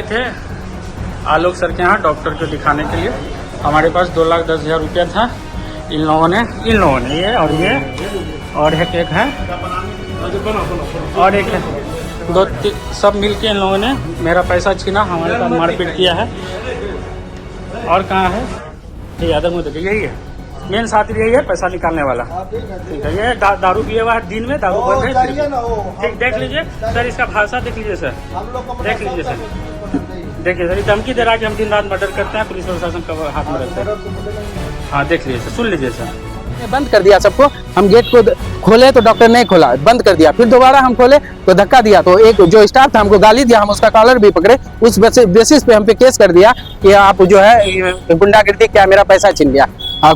थे आलोक सर के यहाँ डॉक्टर को दिखाने के लिए। हमारे पास 2,10,000 रुपया था। इन लोगों ने ये और एक है और एक है, सब मिलके इन लोगों ने मेरा पैसा छीना, हमारे साथ मारपीट किया है। और कहाँ है ये यादव में? देखिए यही है मेन साथी, यही है पैसा निकालने वाला। ठीक है, ये दारू पिए हुआ है, दिन में दारू बंद है। ठीक, देख लीजिए सर, इसका भाषा देख लीजिए सर, देख लीजिए सर, देखिए सर, धमकी दे रहा है कि हम दिन रात मर्डर करते हैं, पुलिस प्रशासन का हाथ में रहते हैं। हाँ देख लीजिए सर, सुन लीजिए सर। बंद कर दिया सबको, हम गेट को खोले तो डॉक्टर नहीं खोला, बंद कर दिया। फिर दोबारा हम खोले तो धक्का दिया, तो एक जो स्टाफ था हमको गाली दिया, हम उसका कॉलर भी पकड़े। उस बेसिस पे हम पे केस कर दिया कि आप जो है गुंडागर्दी क्या, मेरा पैसा छीन लिया।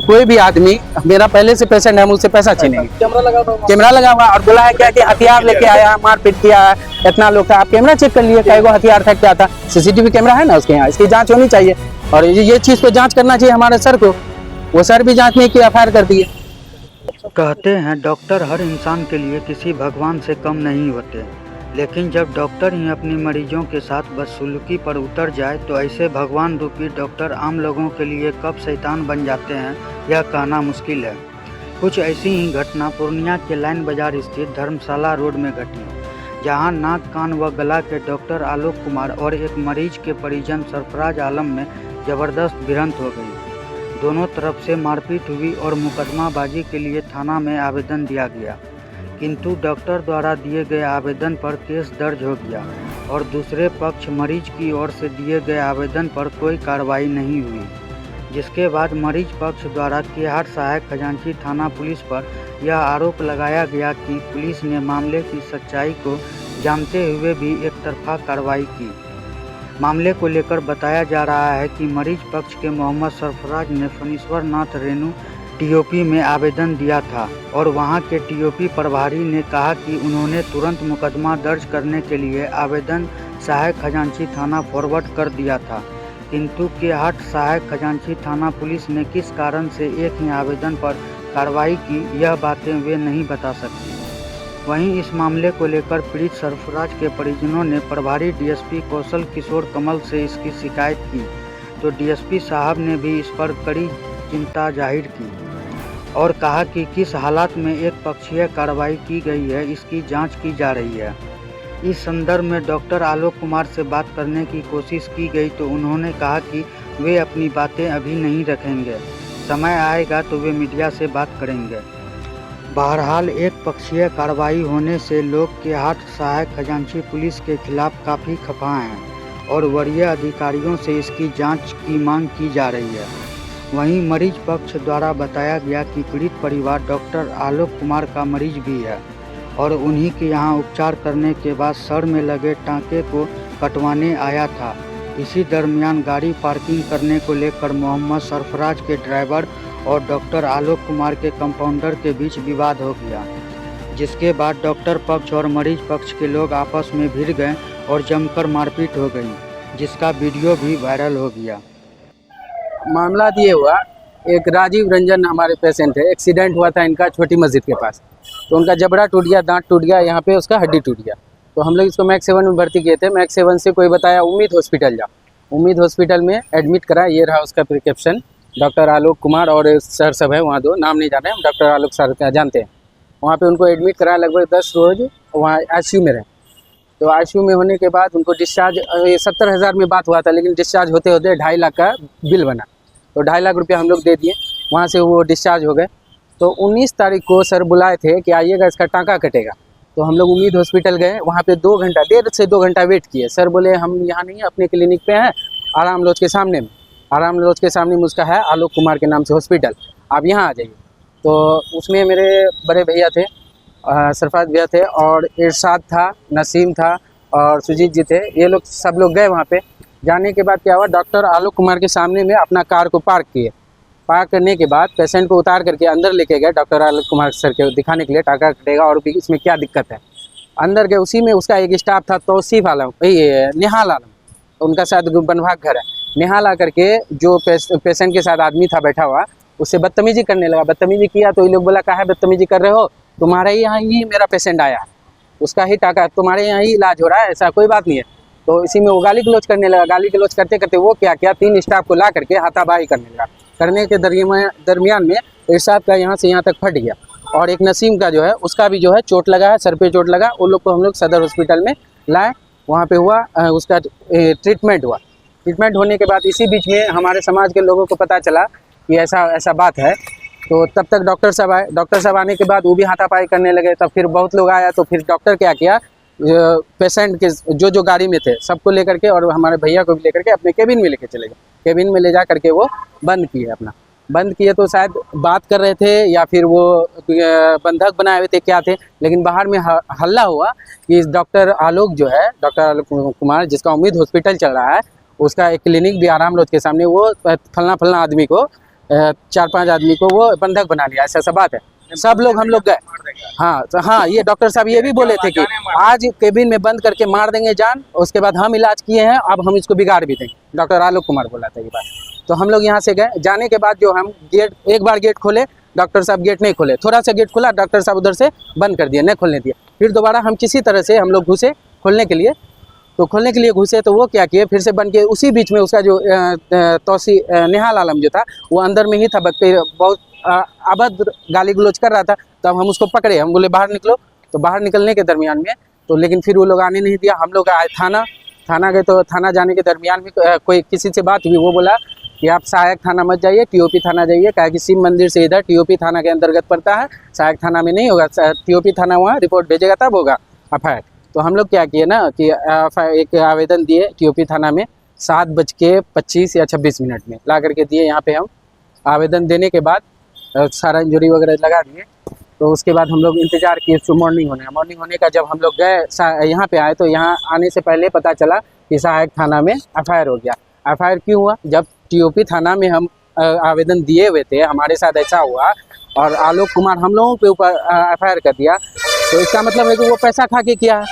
कोई भी आदमी, मेरा पहले से पेशेंट है, मुझसे पैसा छीनेंगे। कैमरा लगा हुआ और बोला है क्या कि हथियार लेके आया, मारपीट किया, इतना लोग था। आप कैमरा चेक कर लिए, कई गो हथियार था, क्या था? सीसीटीवी कैमरा है ना उसके यहाँ, इसकी जांच होनी चाहिए और ये चीज को जांच करना चाहिए हमारे सर को। वो सर भी जांच नहीं किया, एफआईआर कर दिए। कहते हैं डॉक्टर हर इंसान के लिए किसी भगवान से कम नहीं होते, लेकिन जब डॉक्टर ही अपनी मरीजों के साथ बदसलूकी पर उतर जाए तो ऐसे भगवान रूपी डॉक्टर आम लोगों के लिए कब शैतान बन जाते हैं, यह कहना मुश्किल है। कुछ ऐसी ही घटना पूर्णिया के लाइन बाजार स्थित धर्मशाला रोड में घटी, जहां नाक, कान व गला के डॉक्टर आलोक कुमार और एक मरीज के परिजन सरफराज आलम में जबरदस्त भिड़ंत हो गई। दोनों तरफ से मारपीट हुई और मुकदमाबाजी के लिए थाना में आवेदन दिया गया, किंतु डॉक्टर द्वारा दिए गए आवेदन पर केस दर्ज हो गया और दूसरे पक्ष मरीज की ओर से दिए गए आवेदन पर कोई कार्रवाई नहीं हुई, जिसके बाद मरीज पक्ष द्वारा केहाट सहायक खजांची थाना पुलिस पर यह आरोप लगाया गया कि पुलिस ने मामले की सच्चाई को जानते हुए भी एकतरफा कार्रवाई की। मामले को लेकर बताया जा रहा है कि मरीज पक्ष के मोहम्मद सरफराज ने फनीश्वर नाथ रेणु टीओपी में आवेदन दिया था और वहां के टीओपी प्रभारी ने कहा कि उन्होंने तुरंत मुकदमा दर्ज करने के लिए आवेदन सहायक खजांची थाना फॉरवर्ड कर दिया था, किंतु केहाट सहायक खजांची थाना पुलिस ने किस कारण से एक ही आवेदन पर कार्रवाई की, यह बातें वे नहीं बता सकते। वहीं इस मामले को लेकर पीड़ित सरफराज के परिजनों ने प्रभारी डीएसपी कौशल किशोर कमल से इसकी शिकायत की, तो डीएसपी साहब ने भी इस पर कड़ी चिंता जाहिर की और कहा कि किस हालात में एक पक्षीय कार्रवाई की गई है, इसकी जांच की जा रही है। इस संदर्भ में डॉक्टर आलोक कुमार से बात करने की कोशिश की गई तो उन्होंने कहा कि वे अपनी बातें अभी नहीं रखेंगे, समय आएगा तो वे मीडिया से बात करेंगे। बहरहाल एक पक्षीय कार्रवाई होने से लोग केहाट सहायक खजांची पुलिस के खिलाफ काफ़ी खफा हैं और वरीय अधिकारियों से इसकी जांच की मांग की जा रही है। वहीं मरीज पक्ष द्वारा बताया गया कि पीड़ित परिवार डॉक्टर आलोक कुमार का मरीज भी है और उन्हीं के यहाँ उपचार करने के बाद सर में लगे टाँके को कटवाने आया था। इसी दरमियान गाड़ी पार्किंग करने को लेकर मोहम्मद सरफराज के ड्राइवर और डॉक्टर आलोक कुमार के कंपाउंडर के बीच विवाद हो गया, जिसके बाद डॉक्टर पक्ष और मरीज पक्ष के लोग आपस में भिड़ गए और जमकर मारपीट हो गई, जिसका वीडियो भी वायरल हो गया। मामला ये हुआ, एक राजीव रंजन हमारे पेशेंट है, एक्सीडेंट हुआ था इनका छोटी मस्जिद के पास, तो उनका जबड़ा टूट गया, दांत टूट गया, यहाँ पे उसका हड्डी टूट गया। तो हम लोग इसको मैक्स 7 में भर्ती किए थे। मैक्स 7 से कोई बताया उम्मीद हॉस्पिटल जाओ, उम्मीद हॉस्पिटल में एडमिट करा। ये रहा उसका प्रिस्क्रिप्शन। डॉक्टर आलोक कुमार और सर सब है वहाँ, दो नाम नहीं जाने, हम डॉक्टर आलोक सर का जानते हैं। वहाँ पे उनको एडमिट कराया, लगभग 10 रोज वहाँ आईसीयू में रहे। तो आईसीयू में होने के बाद उनको डिस्चार्ज 70,000 में बात हुआ था, लेकिन डिस्चार्ज होते होते 2.5 लाख का बिल बना, तो 2.5 लाख रुपया हम लोग दे दिए। वहाँ से वो डिस्चार्ज हो गए। तो 19 तारीख को सर बुलाए थे कि आइएगा, इसका टाँका कटेगा। तो हम लोग उम्मीद हॉस्पिटल गए, वहाँ पे 2 घंटा, 1.5 से 2 घंटा वेट किए। सर बोले हम यहाँ नहीं, अपने क्लिनिक पे हैं, आराम लॉज के सामने में, आराम लॉज के सामने में उसका है आलोक कुमार के नाम से हॉस्पिटल, आप यहाँ आ जाइए। तो उसमें मेरे बड़े भैया थे, सरफराज भैया थे और इरशाद था, नसीम था और सुजीत जी थे। ये लोग सब लोग गए वहाँ पे। जाने के बाद क्या हुआ, डॉक्टर आलोक कुमार के सामने में अपना कार को पार्क किए। पार्क करने के बाद पेशेंट को उतार करके अंदर लेके गए डॉक्टर आलोक कुमार सर के दिखाने के लिए, टाँका कटेगा और भी इसमें क्या दिक्कत है। अंदर गए, उसी में उसका एक स्टाफ था तौसीफ आलम, निहाल आलम, उनका शायद बनभाग घर है। निहाल आकर के जो पेशेंट के साथ आदमी था बैठा हुआ, उससे बदतमीजी करने लगा। बदतमीजी किया तो ये लोग बोला, काहे बदतमीजी कर रहे हो, तुम्हारे यहाँ ही मेरा पेशेंट आया, उसका ही टाका, तुम्हारे यहाँ ही इलाज हो रहा है, ऐसा कोई बात नहीं है। तो इसी में वो गाली गलौज करने लगा। गाली गलौज करते करते वो क्या किया, 3 स्टाफ को ला करके हाथापाई करने लगा। करने के दरमियान में इरशाद का यहाँ से यहाँ तक फट गया, और एक नसीम का जो है उसका भी जो है चोट लगा है, सर पे चोट लगा। उन लोग को हम लोग सदर हॉस्पिटल में लाए, वहाँ पे हुआ उसका ट्रीटमेंट हुआ। ट्रीटमेंट होने के बाद इसी बीच में हमारे समाज के लोगों को पता चला कि ऐसा बात है, तो तब तक डॉक्टर साहब आए। डॉक्टर साहब आने के बाद वो भी हाथापाई करने लगे। तब फिर बहुत लोग आया, तो फिर डॉक्टर क्या किया, पेशेंट के जो गाड़ी में थे सबको लेकर के, और हमारे भैया को भी लेकर के अपने केबिन में लेके चले गए। केबिन में ले जा करके वो बंद किए, अपना बंद किए। तो शायद बात कर रहे थे या फिर वो बंधक बनाए हुए थे, क्या थे, लेकिन बाहर में हल्ला हुआ कि डॉक्टर आलोक जो है, डॉक्टर आलोक कुमार, जिसका उम्मीद हॉस्पिटल चल रहा है, उसका एक क्लिनिक भी आराम लॉज के सामने, वो फलना आदमी को 4-5 आदमी को वो बंधक बना लिया, ऐसा बात है। सब लोग हम लोग गए। हाँ तो हाँ, ये डॉक्टर साहब ये भी बोले थे कि आज केबिन में बंद करके मार देंगे जान, उसके बाद हम इलाज किए हैं, अब हम इसको बिगाड़ भी देंगे। डॉक्टर आलोक कुमार बोला था ये बात। तो हम लोग यहाँ से गए। जाने के बाद जो हम गेट, एक बार गेट खोले, डॉक्टर साहब गेट नहीं खोले, थोड़ा सा गेट खोला, डॉक्टर साहब उधर से बंद कर दिया, नहीं खोलने दिया। फिर दोबारा हम किसी तरह से हम लोग घुसे खोलने के लिए, तो खोलने के लिए घुसे तो वो क्या किए, फिर से बन के उसी बीच में उसका जो तौसी नेहाल आलम जो था वो अंदर में ही था, बहुत अभद्र गाली गलौज कर रहा था। तब हम उसको पकड़े, हम बोले बाहर निकलो। तो बाहर निकलने के दरमियान में तो लेकिन फिर वो लोग आने नहीं दिया। हम लोग आए थाना गए, तो थाना जाने के दरमियान में कोई किसी से बात हुई, वो बोला कि आप सहायक थाना मत जाइए, टीओपी थाना जाइए, क्या कि शिव मंदिर से इधर टीओपी थाना के अंतर्गत पड़ता है, सहायक थाना में नहीं होगा, टीओपी थाना वहाँ रिपोर्ट भेजेगा तब होगा एफआईआर। तो हम लोग क्या किए ना कि एक आवेदन दिए टीओपी थाना में 7:25 या 26 मिनट में ला करके दिए। यहाँ पे हम आवेदन देने के बाद सारा इंजरी वगैरह लगा दिए। तो उसके बाद हम लोग इंतज़ार किए मॉर्निंग होने का। जब हम लोग गए यहाँ पे आए, तो यहाँ आने से पहले पता चला कि सहायक थाना में एफआईआर हो गया। एफआईआर क्यों हुआ? जब टीओपी थाना में हम आवेदन दिए हुए थे, हमारे साथ ऐसा हुआ और आलोक कुमार हम लोगों के ऊपर एफआईआर कर दिया, तो इसका मतलब है कि वो पैसा खा के किया है।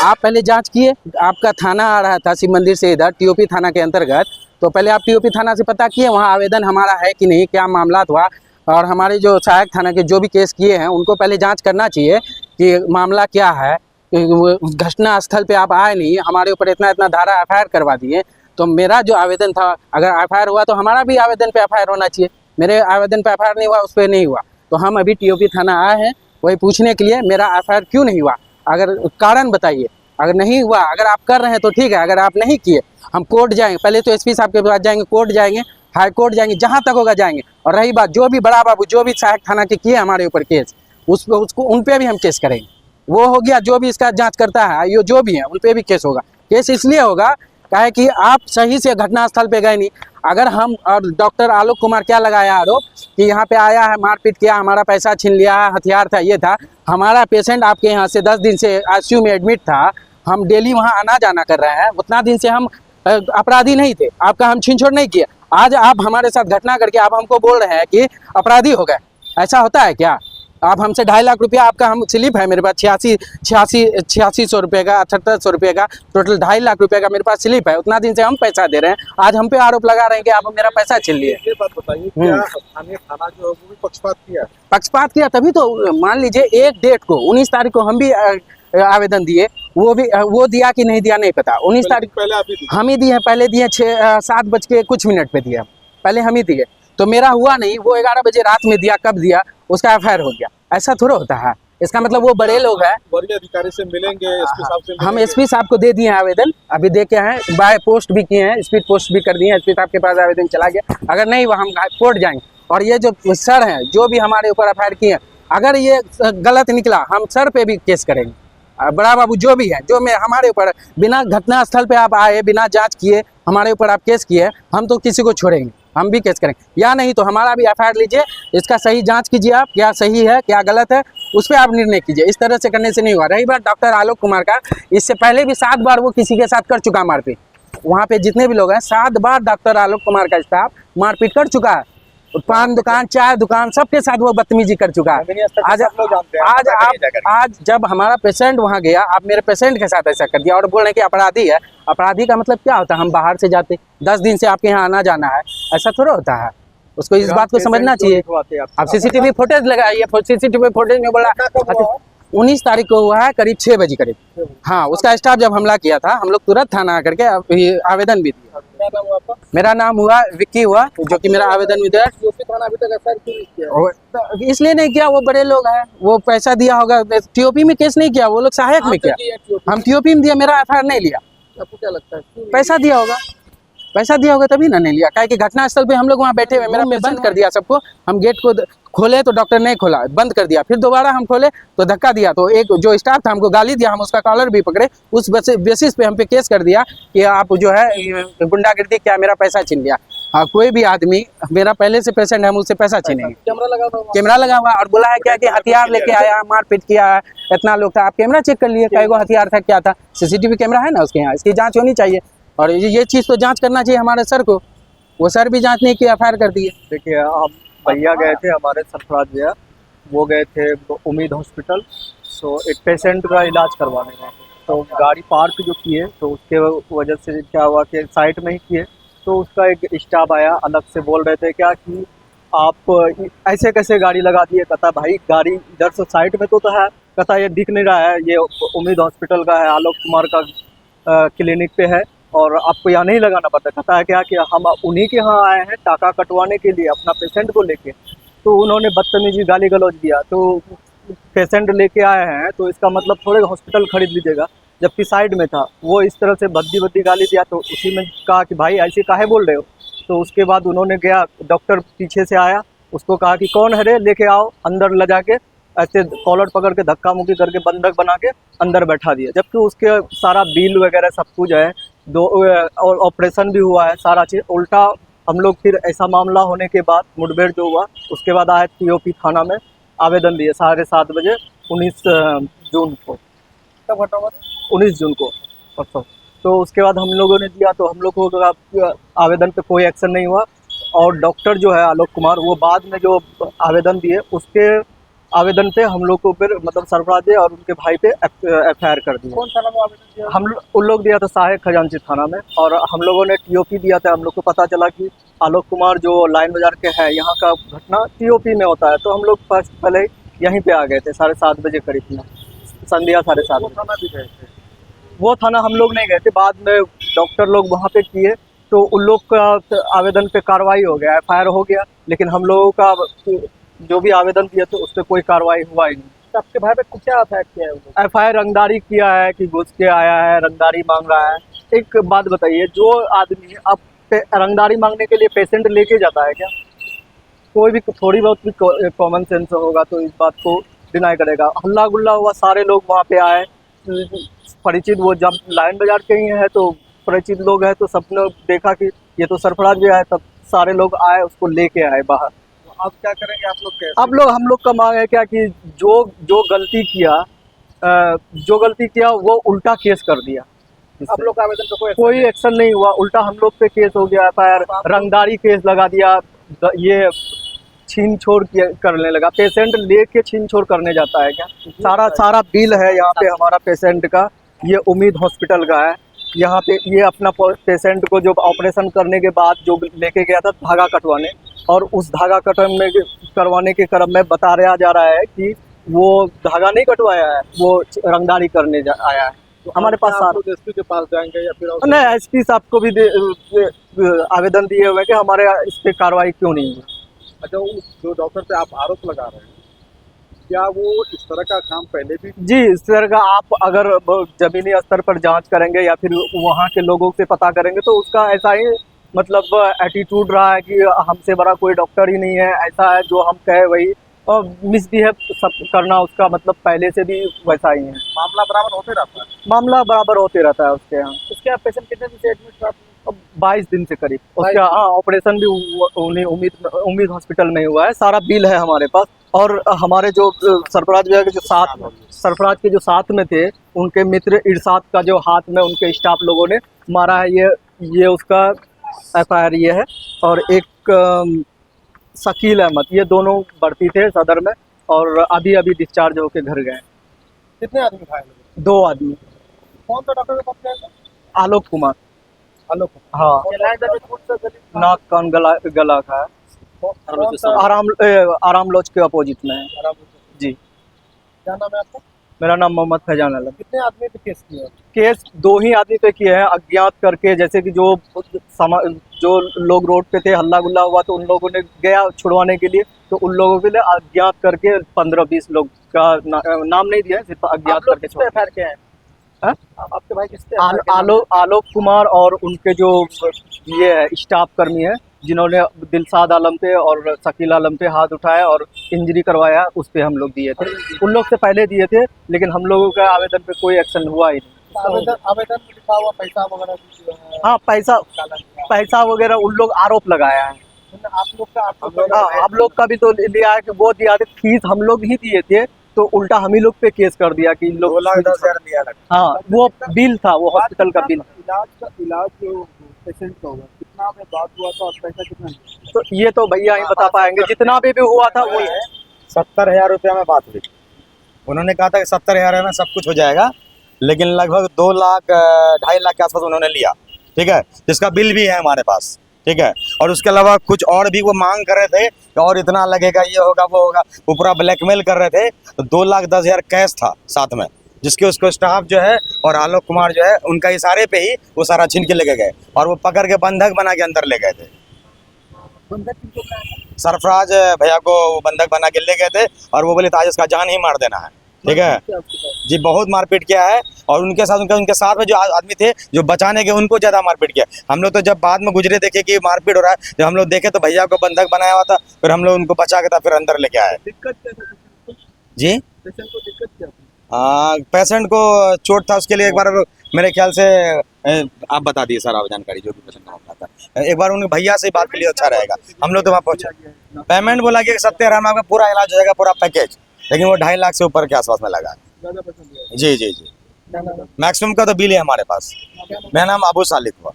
आप पहले जांच किए, आपका थाना आ रहा था शिव मंदिर से इधर टीओपी थाना के अंतर्गत, तो पहले आप टीओपी थाना से पता किए वहाँ आवेदन हमारा है कि नहीं, क्या मामला हुआ, और हमारे जो सहायक थाना के जो भी केस किए हैं उनको पहले जांच करना चाहिए कि मामला क्या है। घटना स्थल पे आप आए नहीं, हमारे ऊपर इतना धारा एफआईआर करवा दिए। तो मेरा जो आवेदन था, अगर एफआईआर हुआ तो हमारा भी आवेदन पे एफआईआर होना चाहिए। मेरे आवेदन पे एफआईआर नहीं हुआ, उस पर नहीं हुआ। तो हम अभी टीओपी थाना आए हैं वही पूछने के लिए, मेरा एफआईआर क्यों नहीं हुआ, अगर कारण बताइए। अगर नहीं हुआ, अगर आप कर रहे हैं तो ठीक है, अगर आप नहीं किए हम कोर्ट जाएंगे, पहले तो एसपी साहब के पास जाएंगे, कोर्ट जाएंगे, हाई कोर्ट जाएंगे, जहाँ तक होगा जाएंगे। और रही बात जो भी बड़ा बाबू जो भी सहायक थाना के किए हमारे ऊपर केस, उसको उन पे भी हम केस करेंगे। वो हो गया, जो भी इसका जांच करता है ये जो भी है उन पे भी केस होगा। केस इसलिए होगा काहे कि आप सही से घटनास्थल पे गए नहीं। अगर हम, और डॉक्टर आलोक कुमार क्या लगाया आरोप कि यहाँ पे आया है, मारपीट किया, हमारा पैसा छीन लिया, हथियार था, ये था। हमारा पेशेंट आपके यहाँ से 10 दिन से आईसीयू में एडमिट था, हम डेली वहाँ आना जाना कर रहे हैं, उतना दिन से हम अपराधी नहीं थे, आपका हम छीन छोड़ नहीं किए। आज आप हमारे साथ घटना करके आप हमको बोल रहे हैं कि अपराधी हो गए, ऐसा होता है क्या? आप हमसे 2.5 लाख रुपया, आपका हम स्लिप है मेरे पास 8600 रुपये का, 7800 रुपये का, टोटल 2.5 लाख रुपये का मेरे पास स्लिप है। उतना दिन से हम पैसा दे रहे हैं, आज हम पे आरोप लगा रहे हैं कि आप मेरा पैसा छीन लिए। ये बात बताइए, क्या स्थानीय थाना जो है वो भी पक्षपात किया? तभी तो मान लीजिए 1 डेट को 19 तारीख को हम भी आवेदन दिए, वो दिया कि नहीं दिया नहीं पता। 19 तारीख पहले हम ही दिए, पहले दिए 7 बज के कुछ मिनट पे दिया, पहले हम ही दिए। तो मेरा हुआ नहीं, वो 11 बजे रात में दिया, कब दिया, उसका एफआईआर हो गया। ऐसा थोड़ा होता है। इसका मतलब वो बड़े लोग हैं। वरीय अधिकारी से मिलेंगे, एसपी साहब से मिलेंगे। हम एसपी साहब को दे दिए हैं आवेदन, अभी दे के हैं, बाय पोस्ट भी किए हैं, स्पीड पोस्ट भी कर दिए हैं। एसपी साहब के पास आवेदन चला गया। अगर नहीं हुआ हम कोर्ट जाएंगे। और ये जो सर हैं जो भी हमारे ऊपर एफआईआर किए हैं, अगर ये गलत निकला हम सर पे भी केस करेंगे। बड़ा बाबू जो भी है, जो मैं हमारे ऊपर बिना घटना स्थल पे आप आए, बिना जांच किए हमारे ऊपर आप केस किए, हम तो किसी को छोड़ेंगे, हम भी केस करेंगे। या नहीं तो हमारा भी एफआईआर लीजिए, इसका सही जांच कीजिए आप, क्या सही है क्या गलत है, उस पर आप निर्णय कीजिए। इस तरह से करने से नहीं हुआ। रही बात डॉक्टर आलोक कुमार का, इससे पहले भी 7 बार वो किसी के साथ कर चुका मारपीट। वहाँ पे जितने भी लोग हैं 7 बार डॉक्टर आलोक कुमार का स्टाफ मारपीट कर चुका है। पान दुकान, चाय दुकान, सबके साथ वो बदतमीजी कर चुका है। आज जब हमारा पेशेंट वहाँ गया, आप मेरे पेशेंट के साथ ऐसा कर दिया और बोल रहे हैं कि अपराधी है। अपराधी का मतलब क्या होता है? हम बाहर से जाते, 10 दिन से आपके यहाँ आना जाना है, ऐसा थोड़ा होता है। उसको इस बात को समझना चाहिए। आप सीसीटीवी फुटेज लगाइए, सीसीटीवी फुटेज में बोला 19 तारीख को हुआ है करीब 6 बजे करीब। हाँ, उसका स्टाफ जब हमला किया था हम लोग तुरंत थाना आकर के ये आवेदन भी दिया। क्या नाम हुआ आपका? मेरा नाम हुआ विक्की हुआ, जो कि मेरा आवेदन भी दिया। टीओपी थाना अभी तक एफआईआर क्यों नहीं किया? इसलिए नहीं किया, वो बड़े लोग हैं, वो पैसा दिया होगा। टीओपी में केस नहीं किया, वो लोग सहायक में किया। हम टीओपी में दिया, मेरा एफआईआर नहीं लिया। आपको क्या लगता है क्यों? पैसा दिया होगा, पैसा दिया होगा तभी ना नहीं लिया। काहे कि घटनास्थल पे हम लोग वहाँ बैठे हुए, मेरा में बंद कर दिया सबको। हम गेट को खोले तो डॉक्टर नहीं खोला, बंद कर दिया। फिर दोबारा हम खोले तो धक्का दिया, तो एक जो स्टाफ था हमको गाली दिया, हम उसका कॉलर भी पकड़े। उस बेसिस पे हम पे केस कर दिया कि आप जो है गुंडागर्दी क्या, मेरा पैसा छीन लिया। हाँ, कोई भी आदमी, मेरा पहले से पेशेंट है, हम उससे पैसा छीनेंगे। कैमरा लगा हुआ है? कैमरा लगा हुआ और बोला है क्या कि हथियार लेके आया, मारपीट किया है, इतना लोग था। आप कैमरा चेक कर लिए, कई गो हथियार था, क्या था। सीसीटीवी कैमरा है ना उसके यहाँ, इसकी जांच होनी चाहिए। और ये चीज़ तो जांच करना चाहिए हमारे सर को। वो सर भी जांच नहीं किया, एफआईआर कर दिए। देखिए, हम भैया गए थे, हमारे सरफराज भैया, वो गए थे उम्मीद हॉस्पिटल। सो एक पेशेंट का इलाज करवाने में, तो गाड़ी पार्क जो किए, तो उसके वजह से क्या हुआ कि साइड में ही किए, तो उसका एक स्टाफ आया, अलग से बोल रहे थे क्या कि आप ऐसे कैसे गाड़ी लगा दिए। कहता भाई गाड़ी इधर से साइड में तो है। कहता ये दिख नहीं रहा है, ये उम्मीद हॉस्पिटल का है, आलोक कुमार का क्लिनिक पे है और आपको यहाँ नहीं लगाना पड़ता। कहता है क्या कि हम उन्हीं के यहाँ आए हैं टाका कटवाने के लिए अपना पेशेंट को लेके। तो उन्होंने बदतमीजी गाली गलौज दिया। तो पेशेंट लेके आए हैं तो इसका मतलब थोड़े हॉस्पिटल खरीद लीजिएगा, जबकि साइड में था। वो इस तरह से भद्दी गाली दिया, तो उसी में कहा कि भाई ऐसे काहे बोल रहे हो। तो उसके बाद उन्होंने गया, डॉक्टर पीछे से आया, उसको कहा कि कौन है रे, लेके आओ। अंदर ले जाके ऐसे कॉलर पकड़ के धक्का मुक्की करके बंधक बना के अंदर बैठा दिया, जबकि उसके सारा बिल वगैरह सब कुछ है, और ऑपरेशन भी हुआ है, सारा चीज़। उल्टा हम लोग फिर ऐसा मामला होने के बाद, मुठभेड़ जो हुआ उसके बाद आए टीओपी थाना में, आवेदन दिए 7:30 बजे 19 जून को। कब हटा हुआ? 19 जून को परसों। तो उसके बाद हम लोगों ने दिया, तो हम लोग को आवेदन पे कोई एक्शन नहीं हुआ। और डॉक्टर जो है आलोक कुमार, वो बाद में जो आवेदन दिए उसके आवेदन पे हम लोग को फिर मतलब सरफराज और उनके भाई पे एफआईआर कर दी। कौन थाना में आवेदन दिया? हम उन लोग दिया था सहायक खजांची थाना में, और हम लोगों ने टीओपी दिया था। हम लोग को पता चला कि आलोक कुमार जो लाइन बाजार के है, यहाँ का घटना टीओपी में होता है, तो हम लोग पहले यहीं पे आ गए थे 7:30 बजे करीब में, संध्या 7:30 वो बजे। थाना भी गए थे? वो थाना हम लोग नहीं गए थे, बाद में डॉक्टर लोग वहाँ पे किए, तो उन लोग का आवेदन पे कार्रवाई हो गया, एफआईआर हो गया। लेकिन हम लोगों का जो भी आवेदन दिया था उस पर कोई कार्रवाई हुआ ही नहीं। तो आपके भाई पे कुछ क्या एफआईआर किया है वो लोग? एफआईआर रंगदारी किया है कि घुस के आया है, रंगदारी मांग रहा है। एक बात बताइए, जो आदमी अब रंगदारी मांगने के लिए पेशेंट लेके जाता है क्या? कोई भी थोड़ी बहुत भी कॉमन सेंस होगा तो इस बात को डिनाई करेगा। हल्ला गुल्ला हुआ, सारे लोग वहाँ पे आए, परिचित, वो जब लाइन बाजार के ही है तो परिचित लोग हैं, तो सबने देखा कि ये तो सरफराज भी आया, तब सारे लोग आए, उसको लेके आए बाहर। तो आप क्या करेंगे आप लोग? कैसे? अब हम लोग का मांग है क्या कि जो गलती किया वो उल्टा केस कर दिया। आप लोग का आवेदन पे कोई एक्शन नहीं हुआ, उल्टा हम लोग पे केस हो गया, एफआईआर रंगदारी केस लगा दिया। ये छीन छोड़ करने लगा, पेशेंट लेके छीन छोड़ करने जाता है क्या? सारा बिल है यहाँ पे हमारा पेशेंट का, ये उम्मीद हॉस्पिटल का है। यहाँ पे ये अपना पेशेंट को जो ऑपरेशन करने के बाद जो लेके गया था धागा कटवाने, और उस धागा करवाने के क्रम में बताया जा रहा है कि वो धागा नहीं कटवाया है, वो रंगदारी करने आया है। तो हमारे पास आप लोग एसपी के पास जाएंगे या फिर और? नहीं, एसपी साहब को भी आवेदन दिए हुए कि हमारे इस पे कार्रवाई क्यों नहीं हुई। अच्छा, वो जो डॉक्टर पे आप आरोप लगा रहे हैं, क्या वो इस तरह का काम पहले भी? जी, इस तरह का आप अगर जमीनी स्तर पर जांच करेंगे या फिर वहाँ के लोगों से पता करेंगे तो उसका ऐसा ही मतलब एटीट्यूड रहा है कि हमसे बड़ा कोई डॉक्टर ही नहीं है, ऐसा है जो हम कहे वही, और मिसबिहेव सब करना उसका मतलब पहले से भी वैसा ही है। मामला बराबर होते रहता है? मामला बराबर होते रहता है उसके यहाँ। उसके आप पेशेंट कितने दिन से एडमिट था? 22 दिन से करीब उसका। हाँ, ऑपरेशन भी उन्हीं उम्मीद हॉस्पिटल में हुआ है, सारा बिल है हमारे पास। और हमारे जो सरफराज भैया के जो सरफराज के जो साथ में थे, उनके मित्र इरशाद का जो हाथ में उनके स्टाफ लोगों ने मारा है, ये उसका एफआईआर ये है। और एक शकील अहमद, ये दोनों भर्ती थे सदर में और अभी डिस्चार्ज होके घर गए। कितने आदमी घायल हुए? 2 आदमी। कौन सा डॉक्टर के पास गए थे? आलोक कुमार। आलोक? हाँ, नाक कान गला का है। आराम लॉज के अपोजिट में है। आराम? जी। क्या नाम है आपका? मेरा नाम मोहम्मद फैजान आलम। कितने आदमी पे केस किया? केस 2 ही आदमी पे किए हैं, अज्ञात करके, जैसे कि जो लोग रोड पे थे, हल्ला गुल्ला हुआ तो उन लोगों ने गया छुड़वाने के लिए, तो उन लोगों के लिए अज्ञात करके 15-20 लोग का नाम नहीं दिया है, सिर्फ अज्ञात करके छोड़ एफआईआर क्या है? हाँ? आपके भाई किससे आलोक कुमार और उनके जो ये है स्टाफ कर्मी है, जिन्होंने दिलशाद आलम पे और शकील आलम पे हाथ उठाया और इंजरी करवाया, उस पे हम लोग दिए थे। उन लोग से पहले दिए थे, लेकिन हम लोगों का आवेदन पे कोई एक्शन हुआ ही नहीं। आवेदन में लिखा हुआ पैसा वगैरह भी जो है, हाँ, पैसा वगैरह उन लोग आरोप लगाया है। आप लोग का हाँ, हम लोग का भी तो लिया है कि वो दिया थे, फीस हम लोग ही दिए थे, तो उल्टा हम ही लोग पे केस कर दिया कि इन लोग 2,10,000 दिया लगा। हाँ, वो बिल था, वो हॉस्पिटल का बिल। इलाज जो पेशेंट का होगा कितना में बात हुआ था और पैसा कितना लिया? तो ये तो भैया ही बता पाएंगे, जितना भी हुआ था वो 70,000 रुपया में बात हुई। उन्होंने कहा था कि 70,000 में सब कुछ हो जाएगा, लेकिन लगभग 2 लाख 2.5 लाख के आसपास उन्होंने लिया, ठीक है, जिसका बिल भी है हमारे पास, ठीक है। और उसके अलावा कुछ और भी वो मांग कर रहे थे कि और इतना लगेगा, ये होगा वो होगा, वो पूरा ब्लैकमेल कर रहे थे। तो 2,10,000 कैश था साथ में, जिसके उसको स्टाफ जो है और आलोक कुमार जो है, उनका इशारे पे ही वो सारा छीन के लेके गए और वो पकड़ के बंधक बना के अंदर ले गए थे। सरफराज भैया को वो बंधक बना के ले गए थे और वो बोले था आज इसका जान ही मार देना है, ठीक है जी। बहुत मारपीट किया है और उनके साथ में जो आदमी थे जो बचाने के, उनको ज्यादा मारपीट किया। हम लोग तो जब बाद में गुजरे देखे कि मारपीट हो रहा है, जब हम लोग देखे तो भैया को बंधक बनाया हुआ था, फिर हम लोग उनको बचा के था, फिर अंदर लेके आए। दिक्कत क्या था जी, पेशेंट को? दिक्कत क्या थी? पेशेंट को चोट था, उसके लिए एक बार मेरे ख्याल से आप बता दिए सर आप जानकारी जो भी पेशेंट का मामला था। एक बार उनके भैया से बात के लिए अच्छा रहेगा। हम लोग तो वहाँ पहुँचे, पेमेंट बोला कि 70,000 में आपका पूरा इलाज हो जाएगा, पूरा पैकेज, लेकिन वो 2.5 लाख से ऊपर के आसपास में लगा। ज्यादा पसंद है? जी जी जी, मैक्सिमम का तो बिल है हमारे पास। मेरा नाम अबू सालिक हुआ।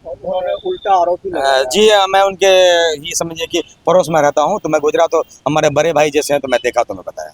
उन्होंने उल्टा आरोप ही लगाया। जी, मैं उनके ही समझिए कि पड़ोस में रहता हूँ, तो मैं गुजरा तो हमारे बड़े भाई जैसे हैं, तो मैं देखा तो मैं बताया।